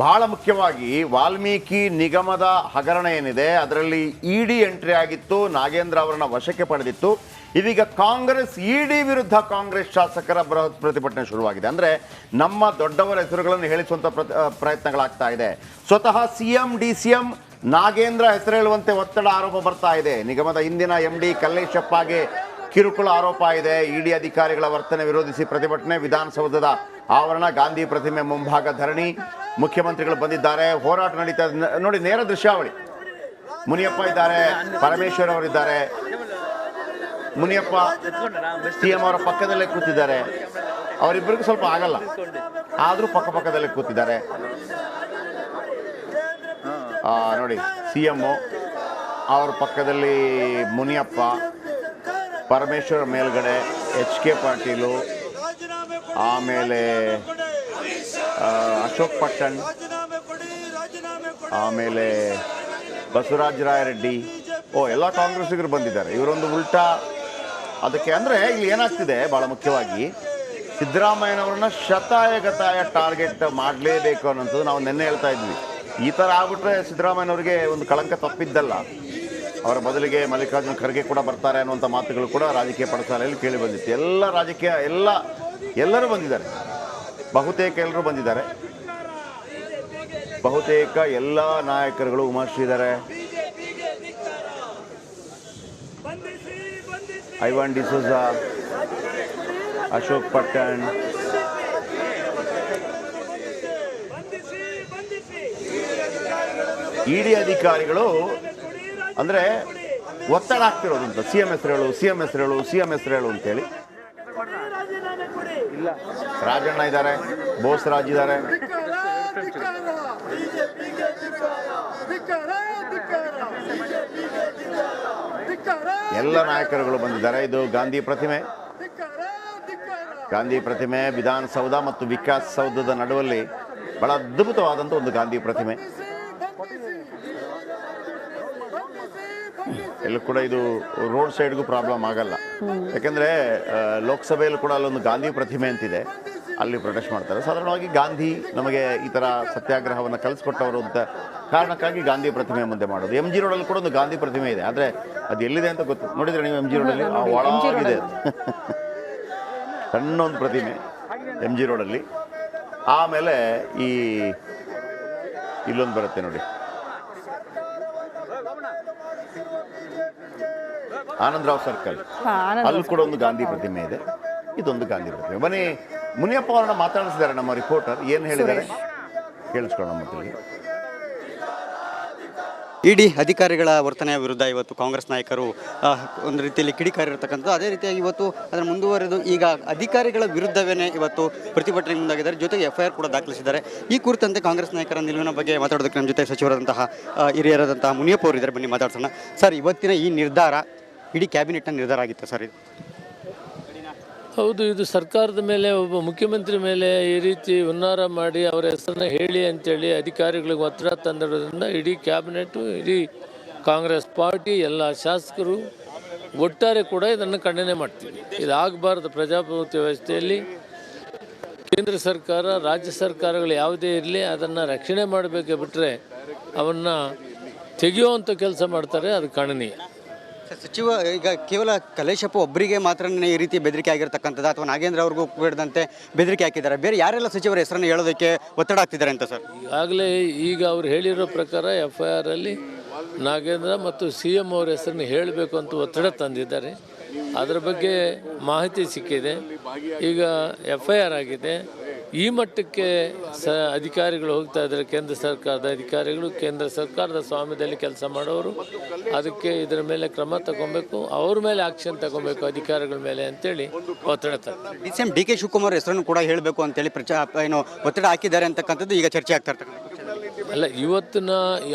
ಬಹಳ ಮುಖ್ಯವಾಗಿ ವಾಲ್ಮೀಕಿ ನಿಗಮದ ಹಗರಣ ಏನಿದೆ ಅದರಲ್ಲಿ ಇಡಿ ಎಂಟ್ರಿ ಆಗಿತ್ತು, ನಾಗೇಂದ್ರ ಅವರನ್ನ ವಶಕ್ಕೆ ಪಡೆದಿತ್ತು. ಇದೀಗ ಕಾಂಗ್ರೆಸ್ ಇಡಿ ವಿರುದ್ಧ ಕಾಂಗ್ರೆಸ್ ಶಾಸಕರ ಬೃಹತ್ ಪ್ರತಿಭಟನೆ ಶುರುವಾಗಿದೆ. ಅಂದರೆ ನಮ್ಮ ದೊಡ್ಡವರ ಹೆಸರುಗಳನ್ನು ಹೇಳಿಸುವಂಥ ಪ್ರಯತ್ನಗಳಾಗ್ತಾ ಇದೆ. ಸ್ವತಃ ಸಿಎಂ ಡಿಸಿಎಂ ನಾಗೇಂದ್ರ ಹೆಸರು ಹೇಳುವಂತೆ ಒತ್ತಡ ಆರೋಪ ಬರ್ತಾ ಇದೆ. ನಿಗಮದ ಹಿಂದಿನ ಎಂಡಿ ಕಲ್ಲೇಶಪ್ಪಗೆ ಕಿರುಕುಳ ಆರೋಪ ಇದೆ. ಇಡಿ ಅಧಿಕಾರಿಗಳ ವರ್ತನೆ ವಿರೋಧಿಸಿ ಪ್ರತಿಭಟನೆ, ವಿಧಾನಸೌಧದ ಆವರಣ, ಗಾಂಧಿ ಪ್ರತಿಮೆ ಮುಂಭಾಗ ಧರಣಿ, ಮುಖ್ಯಮಂತ್ರಿಗಳು ಬಂದಿದ್ದಾರೆ, ಹೋರಾಟ ನಡೀತಾ ನೋಡಿ. ನೇರ ದೃಶ್ಯಾವಳಿ. ಮುನಿಯಪ್ಪ ಇದ್ದಾರೆ, ಪರಮೇಶ್ವರ್ ಅವರಿದ್ದಾರೆ. ಮುನಿಯಪ್ಪ ಸಿಎಂ ಅವರ ಪಕ್ಕದಲ್ಲೇ ಕೂತಿದ್ದಾರೆ. ಅವರಿಬ್ಬರಿಗೂ ಸ್ವಲ್ಪ ಆಗಲ್ಲ, ಆದರೂ ಪಕ್ಕದಲ್ಲೇ ಕೂತಿದ್ದಾರೆ. ನೋಡಿ, ಸಿಎಂ ಅವ್ರ ಪಕ್ಕದಲ್ಲಿ ಮುನಿಯಪ್ಪ, ಪರಮೇಶ್ವರ್ ಮೇಲ್ಗಡೆ ಎಚ್ ಕೆ ಪಾಟೀಲು, ಆಮೇಲೆ ಅಶೋಕ್ ಪಟ್ಟಣ್, ಆಮೇಲೆ ಬಸವರಾಜ ರಾಯರೆಡ್ಡಿ. ಎಲ್ಲ ಕಾಂಗ್ರೆಸ್ಸಿಗರು ಬಂದಿದ್ದಾರೆ. ಇವರೊಂದು ಉಲ್ಟಾ ಅದಕ್ಕೆ. ಅಂದರೆ ಇಲ್ಲಿ ಏನಾಗ್ತಿದೆ, ಭಾಳ ಮುಖ್ಯವಾಗಿ ಸಿದ್ದರಾಮಯ್ಯನವ್ರನ್ನ ಶತಾಯಗತಾಯ ಟಾರ್ಗೆಟ್ ಮಾಡಲೇಬೇಕು ಅನ್ನೋಂಥದ್ದು ನಾವು ನಿನ್ನೆ ಹೇಳ್ತಾ ಇದ್ವಿ. ಈ ಥರ ಆಗ್ಬಿಟ್ರೆ ಸಿದ್ದರಾಮಯ್ಯನವ್ರಿಗೆ ಒಂದು ಕಳಂಕ ತಪ್ಪಿದ್ದಲ್ಲ. ಅವರ ಬದಲಿಗೆ ಮಲ್ಲಿಕಾರ್ಜುನ ಖರ್ಗೆ ಕೂಡ ಬರ್ತಾರೆ ಅನ್ನುವಂಥ ಮಾತುಗಳು ಕೂಡ ರಾಜಕೀಯ ಪಡಸಾಲೆಯಲ್ಲಿ ಕೇಳಿ ಬಂದಿತ್ತು. ಎಲ್ಲ ರಾಜಕೀಯ ಎಲ್ಲರೂ ಬಂದಿದ್ದಾರೆ. ಬಹುತೇಕ ಎಲ್ಲರೂ ಬಂದಿದ್ದಾರೆ. ಬಹುತೇಕ ಎಲ್ಲ ನಾಯಕರುಗಳು. ಉಮಾಶ್ರೀ ಇದ್ದಾರೆ, ಐವಾನ್ ಡಿಸೋಜಾ, ಅಶೋಕ್ ಪಟ್ಟಣ್, ಇಡಿ ಅಧಿಕಾರಿಗಳು ಅಂದರೆ ಒತ್ತಡ ಆಗ್ತಿರೋದಂತ. ಸಿಎಂ ಹೆಸರು ಅಂತೇಳಿ. ರಾಜಣ್ಣ ಇದ್ದಾರೆ, ಬೋಸರಾಜ್ ಇದ್ದಾರೆ. ಎಲ್ಲ ನಾಯಕರುಗಳು ಬಂದಿದ್ದಾರೆ. ಇದು ಗಾಂಧಿ ಪ್ರತಿಮೆ ವಿಧಾನಸೌಧ ಮತ್ತು ವಿಕಾಸ್ ಸೌಧದ ನಡುವಲ್ಲಿ ಬಹಳ ಅದ್ಭುತವಾದಂಥ ಒಂದು ಗಾಂಧಿ ಪ್ರತಿಮೆ. ಎಲ್ಲೂ ಕೂಡ ಇದು ರೋಡ್ ಸೈಡ್ಗೂ ಪ್ರಾಬ್ಲಮ್ ಆಗಲ್ಲ. ಯಾಕೆಂದರೆ ಲೋಕಸಭೆಯಲ್ಲೂ ಕೂಡ ಅಲ್ಲೊಂದು ಗಾಂಧಿ ಪ್ರತಿಮೆ ಅಂತಿದೆ, ಅಲ್ಲಿ ಪ್ರೊಟೆಸ್ಟ್ ಮಾಡ್ತಾರೆ. ಸಾಧಾರಣವಾಗಿ ಗಾಂಧಿ ನಮಗೆ ಈ ಥರ ಸತ್ಯಾಗ್ರಹವನ್ನು ಕಲಿಸ್ಕೊಟ್ಟವರು ಅಂತ ಕಾರಣಕ್ಕಾಗಿ ಗಾಂಧಿ ಪ್ರತಿಮೆ ಮುಂದೆ ಮಾಡೋದು. ಎಂ ಜಿ ರೋಡಲ್ಲಿ ಕೂಡ ಒಂದು ಗಾಂಧಿ ಪ್ರತಿಮೆ ಇದೆ, ಆದರೆ ಅದು ಎಲ್ಲಿದೆ ಅಂತ ಗೊತ್ತು. ನೋಡಿದ್ರೆ ನೀವು ಎಂ ಜಿ ರೋಡಲ್ಲಿ ಒಳಗಿದೆ ಸಣ್ಣ ಒಂದು ಪ್ರತಿಮೆ ಎಂ ಜಿ ರೋಡಲ್ಲಿ. ಆಮೇಲೆ ಇಲ್ಲೊಂದು ಬರುತ್ತೆ ನೋಡಿ, ಆನಂದರಾವ್ ಸರ್ಕಲ್, ಅಲ್ಲಿ ಕೂಡ ಒಂದು ಗಾಂಧಿ ಪ್ರತಿಮೆ ಇದೆ. ಇದೊಂದು ಗಾಂಧಿ ಪ್ರತಿಮೆ. ಬನ್ನಿ, ಮುನಿಯಪ್ಪ ಅವರನ್ನ ಮಾತಾಡಿಸಿದ್ದಾರೆ ನಮ್ಮ ರಿಪೋರ್ಟರ್. ಏನು ಹೇಳಿದ್ದಾರೆ ಕೇಳಿಸ್ಕೊಳ್ಳೋಣ ಮಕ್ಕಳಿಗೆ. ಇಡಿ ಅಧಿಕಾರಿಗಳ ವರ್ತನೆಯ ವಿರುದ್ಧ ಇವತ್ತು ಕಾಂಗ್ರೆಸ್ ನಾಯಕರು ಒಂದು ರೀತಿಯಲ್ಲಿ ಕಿಡಿಕಾರಿರ್ತಕ್ಕಂಥದ್ದು. ಅದೇ ರೀತಿಯಾಗಿ ಇವತ್ತು ಅದರ ಮುಂದುವರೆದು ಈಗ ಅಧಿಕಾರಿಗಳ ವಿರುದ್ಧವೇ ಇವತ್ತು ಪ್ರತಿಭಟನೆಗೆ ಮುಂದಾಗಿದ್ದಾರೆ. ಜೊತೆಗೆ FIR ಕೂಡ ದಾಖಲಿಸಿದ್ದಾರೆ. ಈ ಕುರಿತಂತೆ ಕಾಂಗ್ರೆಸ್ ನಾಯಕರ ನಿಲುವಿನ ಬಗ್ಗೆ ಮಾತಾಡೋದಕ್ಕೆ ನಮ್ಮ ಜೊತೆ ಸಚಿವರಾದಂತಹ ಹಿರಿಯರಾದಂತಹ ಮುನಿಯಪ್ಪ ಅವರಿದ್ದಾರೆ. ಬನ್ನಿ ಮಾತಾಡ್ಸೋಣ. ಸರ್, ಇವತ್ತಿನ ಈ ನಿರ್ಧಾರ ಇಡೀ ಕ್ಯಾಬಿನೆಟ್ನ ನಿರ್ಧಾರ ಆಗಿತ್ತು ಸರ್ ಇದು? ಹೌದು, ಇದು ಸರ್ಕಾರದ ಮೇಲೆ, ಒಬ್ಬ ಮುಖ್ಯಮಂತ್ರಿ ಮೇಲೆ ಈ ರೀತಿ ಹುನ್ನಾರ ಮಾಡಿ ಅವರ ಹೆಸರನ್ನ ಹೇಳಿ ಅಂತೇಳಿ ಅಧಿಕಾರಿಗಳಿಗೆ ಒತ್ತಡ ತಂದಿರೋದ್ರಿಂದ ಇಡೀ ಕ್ಯಾಬಿನೆಟ್ಟು, ಇಡೀ ಕಾಂಗ್ರೆಸ್ ಪಾರ್ಟಿ, ಎಲ್ಲ ಶಾಸಕರು ಒಟ್ಟಾರೆ ಕೂಡ ಇದನ್ನು ಖಂಡನೆ ಮಾಡ್ತೀವಿ. ಇದಾಗಬಾರ್ದು. ಪ್ರಜಾಪ್ರಭುತ್ವ ವ್ಯವಸ್ಥೆಯಲ್ಲಿ ಕೇಂದ್ರ ಸರ್ಕಾರ, ರಾಜ್ಯ ಸರ್ಕಾರಗಳು ಯಾವುದೇ ಇರಲಿ ಅದನ್ನು ರಕ್ಷಣೆ ಮಾಡಬೇಕೆ ಬಿಟ್ಟರೆ ಅವನ್ನ ತೆಗೆಯುವಂಥ ಕೆಲಸ ಮಾಡ್ತಾರೆ, ಅದು ಖಂಡನೀಯ. ಸಚಿವ ಈಗ ಕೇವಲ ಕಲೇಶಪ್ಪ ಒಬ್ಬರಿಗೆ ಮಾತ್ರ ಈ ರೀತಿ ಬೆದರಿಕೆ ಆಗಿರ್ತಕ್ಕಂಥದ್ದು, ಅಥವಾ ನಾಗೇಂದ್ರ ಅವ್ರಿಗೂ ಬಿಡದಂತೆ ಬೆದರಿಕೆ ಹಾಕಿದ್ದಾರೆ? ಬೇರೆ ಯಾರೆಲ್ಲ ಸಚಿವರ ಹೆಸರನ್ನು ಹೇಳೋದಕ್ಕೆ ಒತ್ತಡ ಆಗ್ತಿದ್ದಾರೆ ಅಂತ ಸರ್? ಈಗಾಗಲೇ ಈಗ ಅವ್ರು ಹೇಳಿರೋ ಪ್ರಕಾರ FIR ಅಲ್ಲಿ ನಾಗೇಂದ್ರ ಮತ್ತು CM ಅವ್ರ ಹೆಸರನ್ನು ಹೇಳಬೇಕು ಅಂತ ಒತ್ತಡ ತಂದಿದ್ದಾರೆ. ಅದರ ಬಗ್ಗೆ ಮಾಹಿತಿ ಸಿಕ್ಕಿದೆ. ಈಗ FIR ಆಗಿದೆ. ಈ ಮಟ್ಟಕ್ಕೆ ಅಧಿಕಾರಿಗಳು ಹೋಗ್ತಾ ಇದ್ದಾರೆ. ಕೇಂದ್ರ ಸರ್ಕಾರದ ಅಧಿಕಾರಿಗಳು, ಕೇಂದ್ರ ಸರ್ಕಾರದ ಸ್ವಾಮ್ಯದಲ್ಲಿ ಕೆಲಸ ಮಾಡೋರು. ಅದಕ್ಕೆ ಇದರ ಮೇಲೆ ಕ್ರಮ ತಗೊಬೇಕು, ಅವ್ರ ಮೇಲೆ ಆಕ್ಷನ್ ತಗೊಬೇಕು ಅಧಿಕಾರಿಗಳ ಮೇಲೆ ಅಂತೇಳಿ ಒತ್ತಡ ತಂದಿದ್ದಾರೆ. DCM DK ಶಿವಕುಮಾರ್ ಹೆಸರನ್ನು ಕೂಡ ಹೇಳಬೇಕು ಅಂತೇಳಿ ಒತ್ತಡ ಹಾಕಿದ್ದಾರೆ ಅಂತಕ್ಕಂಥದ್ದು ಈಗ ಚರ್ಚೆ ಆಗ್ತಾ ಇರ್ತಕ್ಕಂಥ. ಅಲ್ಲ, ಇವತ್ತಿನ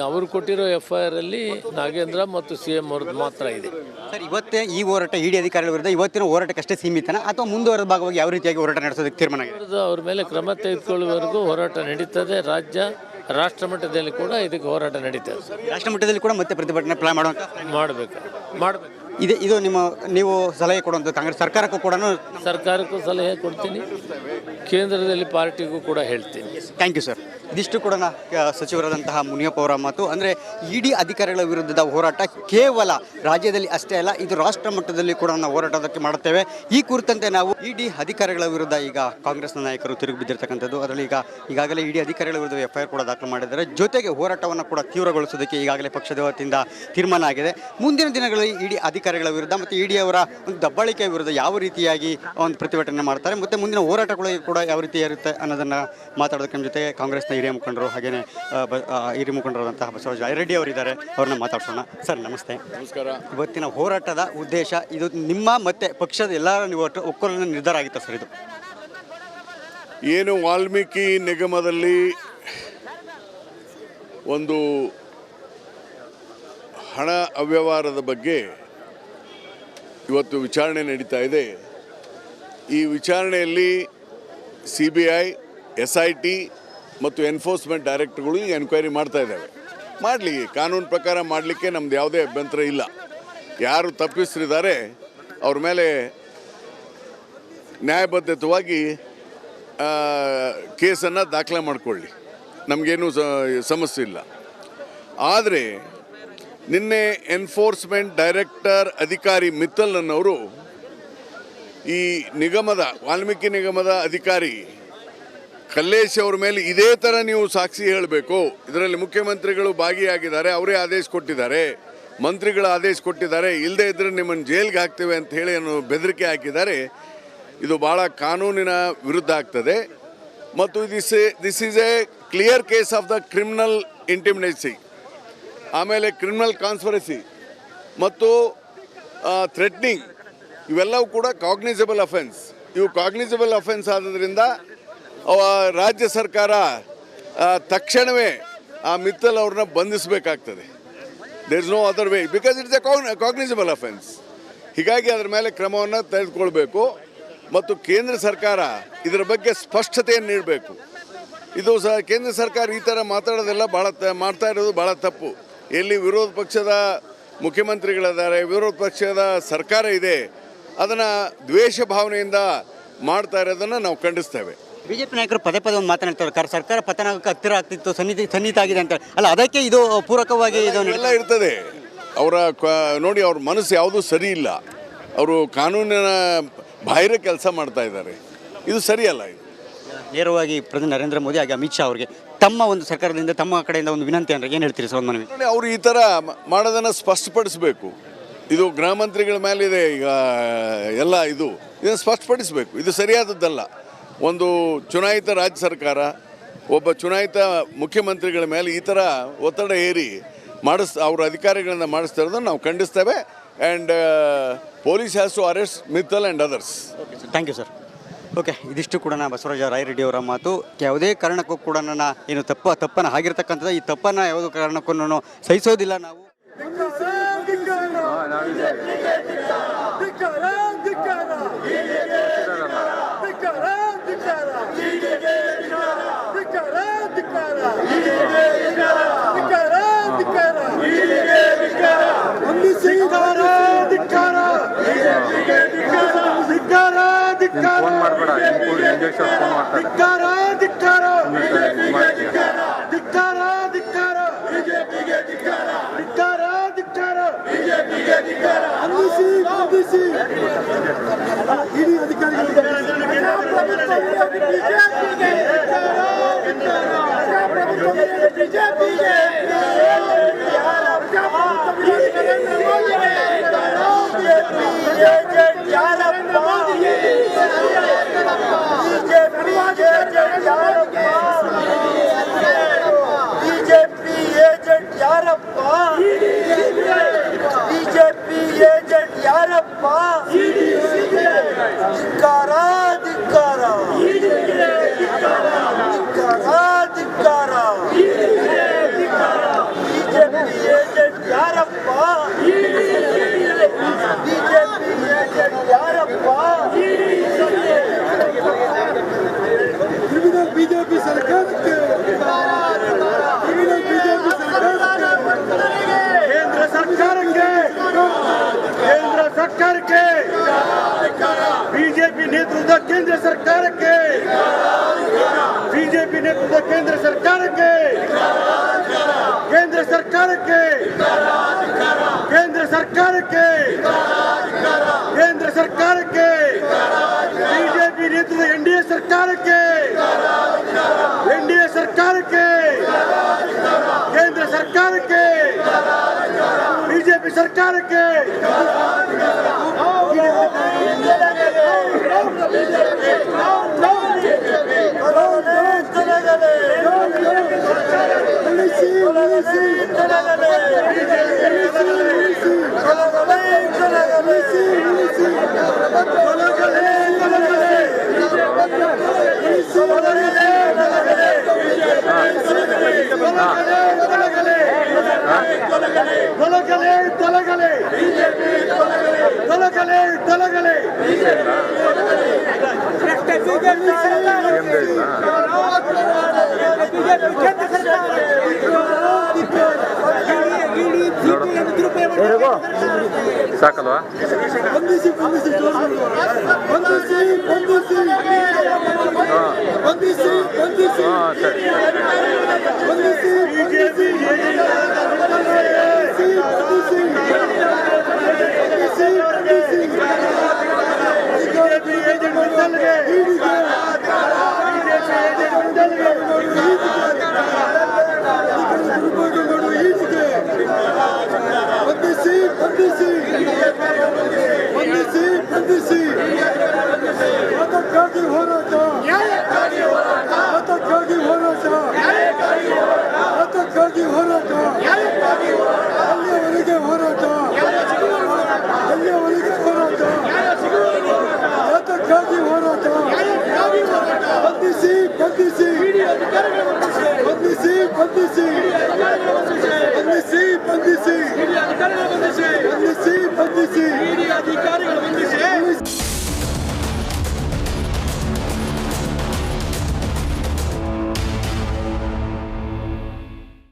ಅವರು ಕೊಟ್ಟಿರೋ FIR ಅಲ್ಲಿ ನಾಗೇಂದ್ರ ಮತ್ತು CM ಅವ್ರದ್ದು ಮಾತ್ರ ಇದೆ ಸರ್. ಇವತ್ತೇ ಈ ಹೋರಾಟ ಇಡಿ ಅಧಿಕಾರಿಗಳ ವಿರುದ್ಧ ಇವತ್ತಿನ ಹೋರಾಟಕ್ಕಷ್ಟೇ ಸೀಮಿತನ, ಅಥವಾ ಮುಂದುವರೆದ ಭಾಗವಾಗಿ ಯಾವ ರೀತಿಯಾಗಿ ಹೋರಾಟ ನಡೆಸೋದಕ್ಕೆ ತೀರ್ಮಾನ ಆಗಿದೆ? ಅವ್ರ ಮೇಲೆ ಕ್ರಮ ತೆಗೆದುಕೊಳ್ಳುವವರೆಗೂ ಹೋರಾಟ ನಡೀತದೆ. ರಾಷ್ಟ್ರ ಮಟ್ಟದಲ್ಲಿ ಕೂಡ ಇದಕ್ಕೆ ಹೋರಾಟ ನಡೀತದೆ. ರಾಷ್ಟ್ರ ಮಟ್ಟದಲ್ಲಿ ಕೂಡ ಮತ್ತೆ ಪ್ರತಿಭಟನೆ ಪ್ಲಾನ್ ಮಾಡಬೇಕು. ಇದು ನೀವು ಸಲಹೆ ಕೊಡುವಂಥ ಕಾಂಗ್ರೆಸ್ ಸರ್ಕಾರಕ್ಕೂ ಸಲಹೆ ಕೊಡ್ತೀನಿ, ಕೇಂದ್ರದಲ್ಲಿ ಪಾರ್ಟಿಗೂ ಕೂಡ ಹೇಳ್ತೀನಿ. Thank you sir. ಇದಿಷ್ಟು ಕೂಡ ಸಚಿವರಾದಂತಹ ಮುನಿಯಪ್ಪ ಅವರ ಮಾತು. ಅಂದರೆ ಇಡಿ ಅಧಿಕಾರಿಗಳ ವಿರುದ್ಧದ ಹೋರಾಟ ಕೇವಲ ರಾಜ್ಯದಲ್ಲಿ ಅಷ್ಟೇ ಅಲ್ಲ, ಇದು ರಾಷ್ಟ್ರ ಮಟ್ಟದಲ್ಲಿ ಕೂಡ ನಾವು ಹೋರಾಟಕ್ಕೆ ಮಾಡುತ್ತೇವೆ. ಈ ಕುರಿತಂತೆ ನಾವು ಇಡಿ ಅಧಿಕಾರಿಗಳ ವಿರುದ್ಧ ಈಗ ಕಾಂಗ್ರೆಸ್ನ ನಾಯಕರು ತಿರುಗಿ ಬಿದ್ದಿರ್ತಕ್ಕಂಥದ್ದು. ಅದರಲ್ಲಿ ಈಗಾಗಲೇ ಇಡಿ ಅಧಿಕಾರಿಗಳ ವಿರುದ್ಧ FIR ಕೂಡ ದಾಖಲು ಮಾಡಿದ್ದಾರೆ. ಜೊತೆಗೆ ಹೋರಾಟವನ್ನು ಕೂಡ ತೀವ್ರಗೊಳಿಸೋದಕ್ಕೆ ಈಗಾಗಲೇ ಪಕ್ಷದ ವತಿಯಿಂದ ತೀರ್ಮಾನ ಆಗಿದೆ. ಮುಂದಿನ ದಿನಗಳಲ್ಲಿ ಇಡಿ ಅಧಿಕಾರಿಗಳ ವಿರುದ್ಧ ಮತ್ತು ಇಡಿ ಅವರ ಒಂದು ದಬ್ಬಾಳಿಕೆಯ ವಿರುದ್ಧ ಯಾವ ರೀತಿಯಾಗಿ ಒಂದು ಪ್ರತಿಭಟನೆ ಮಾಡ್ತಾರೆ ಮತ್ತು ಮುಂದಿನ ಹೋರಾಟಗಳಿಗೆ ಕೂಡ ಯಾವ ರೀತಿ ಇರುತ್ತೆ ಅನ್ನೋದನ್ನು ಮಾತಾಡೋದಕ್ಕೆ ನಮ್ಮ ಜೊತೆಗೆ ಕಾಂಗ್ರೆಸ್ನ ಹಿರಿಯ ಮುಖಂಡರು ಹಾಗೆಯೇ ಹಿರಿಯ ಮುಖಂಡರಾದಂತಹ ಬಸವರಾಜ ರಾಯರೆಡ್ಡಿ ಅವರಿದ್ದಾರೆ. ಅವ್ರನ್ನ ಮಾತಾಡ್ಸೋಣ. ಸರ್ ನಮಸ್ತೆ. ನಮಸ್ಕಾರ. ಇವತ್ತಿನ ಹೋರಾಟದ ಉದ್ದೇಶ ಇದು ನಿಮ್ಮ ಮತ್ತು ಪಕ್ಷದ ಎಲ್ಲರ ನೀವು ಒಕ್ಕೊಲಿನ ನಿರ್ಧಾರ ಆಗಿತ್ತು ಸರ್? ಇದು ಏನು ವಾಲ್ಮೀಕಿ ನಿಗಮದಲ್ಲಿ ಒಂದು ಹಣ ಅವ್ಯವಹಾರದ ಬಗ್ಗೆ ಇವತ್ತು ವಿಚಾರಣೆ ನಡೀತಾ ಇದೆ. ಈ ವಿಚಾರಣೆಯಲ್ಲಿ CBI, SIT ಮತ್ತು ಎನ್ಫೋರ್ಸ್ಮೆಂಟ್ ಡೈರೆಕ್ಟರ್ಗಳು ಈಗ ಎನ್ಕ್ವೈರಿ ಮಾಡ್ತಾ ಇದ್ದಾವೆ. ಮಾಡಲಿ, ಕಾನೂನು ಪ್ರಕಾರ ಮಾಡಲಿಕ್ಕೆ ನಮ್ದು ಯಾವುದೇ ಅಭ್ಯಂತರ ಇಲ್ಲ. ಯಾರು ತಪ್ಪಿಸ್ತಿದ್ದಾರೆ ಅವ್ರ ಮೇಲೆ ನ್ಯಾಯಬದ್ಧವಾಗಿ ಕೇಸನ್ನು ದಾಖಲೆ ಮಾಡಿಕೊಳ್ಳಿ, ನಮಗೇನು ಸಮಸ್ಯೆ ಇಲ್ಲ. ಆದರೆ ನಿನ್ನೆ ಎನ್ಫೋರ್ಸ್ಮೆಂಟ್ ಡೈರೆಕ್ಟರ್ ಅಧಿಕಾರಿ ಮಿತ್ತಲ್ ಅನ್ನೋರು ಈ ನಿಗಮದ ವಾಲ್ಮೀಕಿ ನಿಗಮದ ಅಧಿಕಾರಿ ಕಲ್ಲೇಶ್ ಅವ್ರ ಮೇಲೆ ಇದೇ ಥರ ನೀವು ಸಾಕ್ಷಿ ಹೇಳಬೇಕು, ಇದರಲ್ಲಿ ಮುಖ್ಯಮಂತ್ರಿಗಳು ಭಾಗಿಯಾಗಿದ್ದಾರೆ, ಅವರೇ ಆದೇಶ ಕೊಟ್ಟಿದ್ದಾರೆ, ಮಂತ್ರಿಗಳ ಆದೇಶ ಕೊಟ್ಟಿದ್ದಾರೆ, ಇಲ್ಲದೇ ಇದ್ದರೆ ನಿಮ್ಮನ್ನು ಜೈಲ್ಗೆ ಹಾಕ್ತೇವೆ ಅಂತ ಹೇಳಿ ಅನ್ನೋ ಬೆದರಿಕೆ ಹಾಕಿದ್ದಾರೆ. ಇದು ಭಾಳ ಕಾನೂನಿನ ವಿರುದ್ಧ ಆಗ್ತದೆ ಮತ್ತು this is a clear case of the criminal intimidation, ಆಮೇಲೆ ಕ್ರಿಮಿನಲ್ ಕಾನ್ಸ್ಪಿರಸಿ ಮತ್ತು ಥ್ರೆಟ್ನಿಂಗ್, ಇವೆಲ್ಲವೂ ಕೂಡ ಕಾಗ್ನಿಸಬಲ್ ಅಫೆನ್ಸ್. ಇವು ಕಾಗ್ನಿಸಬಲ್ ಅಫೆನ್ಸ್ ಆದ್ರಿಂದ ರಾಜ್ಯ ಸರ್ಕಾರ ತಕ್ಷಣವೇ ಆ ಮಿತ್ತಲ್ ಅವ್ರನ್ನ ಬಂಧಿಸಬೇಕಾಗ್ತದೆ. There is no other way because it's a cognizable offence. ಹೀಗಾಗಿ ಅದರ ಮೇಲೆ ಕ್ರಮವನ್ನು ತೆಗೆದುಕೊಳ್ಬೇಕು ಮತ್ತು ಕೇಂದ್ರ ಸರ್ಕಾರ ಇದರ ಬಗ್ಗೆ ಸ್ಪಷ್ಟತೆಯನ್ನು ನೀಡಬೇಕು. ಇದು ಕೇಂದ್ರ ಸರ್ಕಾರ ಈ ಥರ ಮಾತಾಡೋದೆಲ್ಲ ಮಾಡ್ತಾ ಇರೋದು ಭಾಳ ತಪ್ಪು. ಎಲ್ಲಿ ವಿರೋಧ ಪಕ್ಷದ ಮುಖ್ಯಮಂತ್ರಿಗಳಿದ್ದಾರೆ, ವಿರೋಧ ಪಕ್ಷದ ಸರ್ಕಾರ ಇದೆ, ಅದನ್ನು ದ್ವೇಷ ಭಾವನೆಯಿಂದ ಮಾಡ್ತಾ ಇರೋದನ್ನು ನಾವು ಖಂಡಿಸ್ತೇವೆ. ಬಿಜೆಪಿ ನಾಯಕರು ಪದೇ ಪದೇ ಒಂದು ಮಾತನಾಡ್ತಾರೆ, ಸರ್ಕಾರ ಪತನಕ್ಕೆ ಹತ್ತಿರ ಆಗ್ತಿತ್ತು, ಸನ್ನಿಹಿತ ಆಗಿದೆ ಅಂತ. ಅಲ್ಲ, ಅದಕ್ಕೆ ಇದು ಪೂರಕವಾಗಿ ಇದೆಲ್ಲ ಇರ್ತದೆ. ಅವರ ನೋಡಿ, ಅವ್ರ ಮನಸ್ಸು ಯಾವುದೂ ಸರಿ ಇಲ್ಲ. ಅವರು ಕಾನೂನಿನ ಬಾಹಿರ ಕೆಲಸ ಮಾಡ್ತಾ ಇದ್ದಾರೆ. ಇದು ಸರಿಯಲ್ಲ. ಇದು ನೇರವಾಗಿ ಪ್ರಧಾನಿ ನರೇಂದ್ರ ಮೋದಿ ಹಾಗೆ ಅಮಿತ್ ಶಾ ಅವರಿಗೆ ತಮ್ಮ ಒಂದು ಸರ್ಕಾರದಿಂದ ತಮ್ಮ ಕಡೆಯಿಂದ ಒಂದು ವಿನಂತಿ ಅಂದರೆ ಏನು ಹೇಳ್ತೀರಿ ಸರ್? ಒಂದು ಮನವಿ ನೋಡಿ, ಅವರು ಈ ಥರ ಮಾಡೋದನ್ನು ಸ್ಪಷ್ಟಪಡಿಸಬೇಕು. ಇದು ಗೃಹ ಮಂತ್ರಿಗಳ ಮೇಲಿದೆ ಈಗ ಎಲ್ಲ, ಇದನ್ನು ಸ್ಪಷ್ಟಪಡಿಸಬೇಕು. ಇದು ಸರಿಯಾದದ್ದಲ್ಲ. ಒಂದು ಚುನಾಯಿತ ರಾಜ್ಯ ಸರ್ಕಾರ ಒಬ್ಬ ಚುನಾಯಿತ ಮುಖ್ಯಮಂತ್ರಿಗಳ ಮೇಲೆ ಈ ಥರ ಒತ್ತಡ ಹೇರಿ ಅವ್ರ ಅಧಿಕಾರಿಗಳನ್ನು ಮಾಡಿಸ್ತಾ ಇರೋದನ್ನು ನಾವು ಖಂಡಿಸ್ತೇವೆ. And police has to arrest Mittal and others. Okay sir, thank you sir. Okay, ಇದಿಷ್ಟು ಕೂಡ ಬಸವರಾಜ ರಾಯರೆಡ್ಡಿ ಅವರ ಮಾತು. ಯಾವುದೇ ಕಾರಣಕ್ಕೂ ಕೂಡ ಏನು ತಪ್ಪನ್ನು ಆಗಿರ್ತಕ್ಕಂಥದ್ದು, ಈ ತಪ್ಪನ್ನು ಯಾವುದೇ ಕಾರಣಕ್ಕೂ ಸಹಿಸೋದಿಲ್ಲ ನಾವು. ಫೋನ್ ಮಾಡಬೇಡ, ಇಂಜೆಕ್ಷನ್ ಫೋನ್ ಬಿಜೆಪಿ ಸರ್ಕಾರಕ್ಕೆ ಕೇಂದ್ರ ಸರ್ಕಾರಕ್ಕೆ ಬಿಜೆಪಿ ನೇತೃತ್ವದ ಕೇಂದ್ರ ಸರ್ಕಾರಕ್ಕೆ ಬಿಜೆಪಿ ನೇತೃತ್ವದ ಕೇಂದ್ರ ಸರ್ಕಾರಕ್ಕೆ ಸರ್ಕಾರಕ್ಕೆ ಕೇಂದ್ರ ಸರ್ಕಾರಕ್ಕೆ ಕೇಂದ್ರ ಸರ್ಕಾರಕ್ಕೆ ಬಿಜೆಪಿ ನೇತೃತ್ವದ ಎನ್ಡಿಎ ಸರ್ಕಾರಕ್ಕೆ ಎನ್ಡಿಎ ಸರ್ಕಾರಕ್ಕೆ ಕೇಂದ್ರ ಸರ್ಕಾರಕ್ಕೆ ಬಿಜೆಪಿ ಸರ್ಕಾರಕ್ಕೆ ಸಾಕಲ್ವಾ? ಬಂಧಿಸಿ ಬಂಧಿಸಿ ಬಂಧಿಸಿ ಬಂಧಿಸಿ ಬಂಧಿಸಿ ಬಂಧಿಸಿ ಸರಿ. ಬಂಧಿಸಿ ಬಿಜೆಪಿ ಏಜೆಂಟ್ ಮಂಡಲ್ಗೆ ಬಂಧಿಸಿ ಬಂಧಿಸಿ ಬಂಧಿಸಿ ಬಂಧಿಸಿ ಮತಕ್ಕಾಗಿ ಹೋರಾಟ ಮತಕ್ಕಾಗಿ ಹೋರಾಟ ಮತಕ್ಕಾಗಿ ಹೋರಾಟ ಅಲ್ಲಿಯವರೆಗೆ ಹೋರಾಟ ಅಲ್ಲಿಯವರೆಗೆ ಹೋರಾಟ ಮತಕ್ಕಾಗಿ ಹೋರಾಟ ಬಂಧಿಸಿ ಬಂಧಿಸಿ ಬಂಧಿಸಿ ಬಂಧಿಸಿ